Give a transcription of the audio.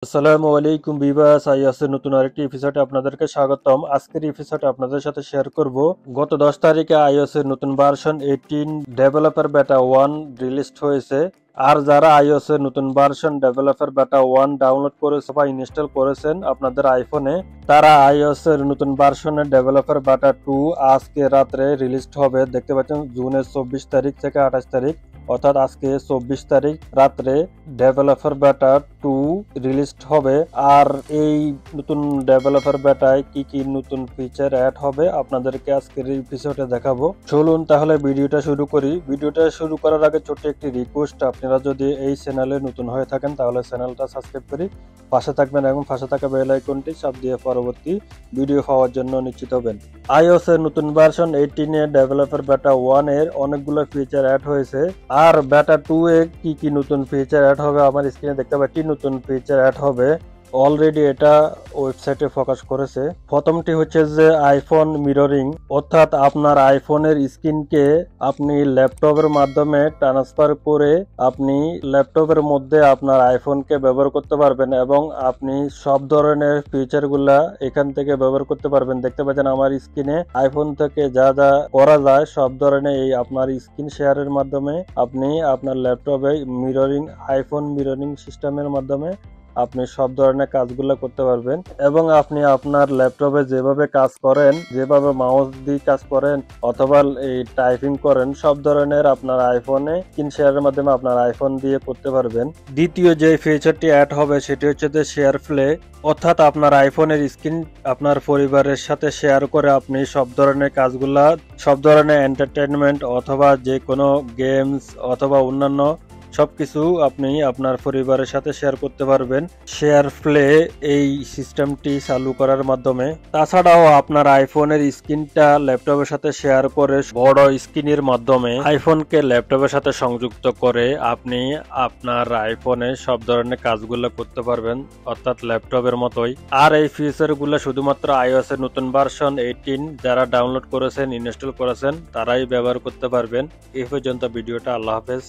আসসালামু আলাইকুম ভিউয়ার্স, আইওএসের নতুন আরেকটি এপিসোডে আপনাদেরকে স্বাগতম। আজকের এপিসোডে আপনাদের সাথে শেয়ার করব গত 10 তারিখে আইওএসের নতুন ভার্সন 18 ডেভেলপার বেটা 1 রিলিজ হয়েছে। আর যারা আইওএসের নতুন ভার্সন ডেভেলপার বেটা 1 ডাউনলোড করেছে বা ইনস্টল করেছেন আপনাদের আইফোনে, তারা আইওএসের নতুন ভার্সনের ডেভেলপার বেটা 2 আজকে রাত্রে রিলিজ হবে। দেখতে পাচ্ছেন জুনের 24 তারিখ থেকে 28 তারিখ, অর্থাৎ আজকে 24 তারিখ রাত্রে ডেভেলপার বেটা 2 রিলিজ হবে। আর এই নতুন ডেভেলপার বেটায় কি কি নতুন ফিচার অ্যাড হবে আপনাদেরকে আজকের এই এপিসোডে দেখাবো। চলুন তাহলে ভিডিওটা শুরু করি। ভিডিওটা শুরু করার আগে ছোট্ট একটি রিকোয়েস্ট, আপনারা যদি এই চ্যানেলে নতুন হয়ে থাকেন তাহলে চ্যানেলটা সাবস্ক্রাইব করে পাশে থাকবেন এবং পাশে থাকা বেল আইকনটি চাপ দিয়ে পরবর্তী ভিডিও পাওয়ার জন্য নিশ্চিত হবেন। আইওএস এর নতুন ভার্সন 18 এর ডেভেলপার বেটা 1 এর অনেকগুলো ফিচার অ্যাড হয়েছে। আর বেটা 2 এ কি কি নতুন ফিচার অ্যাড হবে আমার স্ক্রিনে দেখতে পাচ্ছি। নতুন ফিচার অ্যাড হবে অলরেডি এটা ওয়েবসাইটে প্রকাশ করেছে। প্রথমটি হচ্ছে যে আইফোন মিররিং, অর্থাৎ আপনার আইফোনের স্ক্রিনকে আপনি ল্যাপটপের মাধ্যমে ট্রান্সফার করে আপনি ল্যাপটপের মধ্যে আপনার আইফোনকে ব্যবহার করতে পারবেন এবং আপনি সব ধরনের ফিচারগুলা এখান থেকে ব্যবহার করতে পারবেন। দেখতে পাচ্ছেন আমার স্ক্রিনে আইফোন থেকে যা যা করা যায় সব ধরনের এই আপনার স্ক্রিন শেয়ারের মাধ্যমে আপনি আপনার ল্যাপটপে মিররিং আইফোন মিররিং সিস্টেমের মাধ্যমে আপনি সব ধরনের কাজগুলো করতে পারবেন এবং আপনি আপনার ল্যাপটপে যেভাবে কাজ করেন, যেভাবে মাউস দিয়ে কাজ করেন অথবা এই টাইপিং করেন, সব ধরনের আপনার আইফোনে স্ক্রিন শেয়ারের মাধ্যমে আপনার আইফোন দিয়ে করতে পারবেন। দ্বিতীয় যে ফিচারটি অ্যাড হবে সেটি হচ্ছে যে শেয়ার প্লে, অর্থাৎ আপনার আইফোনের স্ক্রিন আপনার পরিবারের সাথে শেয়ার করে আপনি সব ধরনের কাজগুলা, সব ধরনের এন্টারটেনমেন্ট অথবা যে কোনো গেমস অথবা অন্যান্য সবকিছু আপনি আপনার পরিবারের সাথে শেয়ার করতে পারবেন শেয়ার প্লে এই সিস্টেমটি চালু করার মাধ্যমে। তাছাড়াও আপনার আইফোনের স্ক্রিনটা ল্যাপটপের সাথে শেয়ার করে বড় স্ক্রিনের মাধ্যমে আইফোনকে ল্যাপটপের সাথে সংযুক্ত করে আপনি আপনার আইফোনে সব ধরনের কাজগুলো করতে পারবেন, অর্থাৎ ল্যাপটপের মতোই। আর এই ফিচারগুলো শুধুমাত্র আইওএস এর নতুন ভার্সন 18 যারা ডাউনলোড করেছেন ইনস্টল করেছেন তারাই ব্যবহার করতে পারবেন। এই পর্যন্ত ভিডিওটা। আল্লাহ হাফেজ।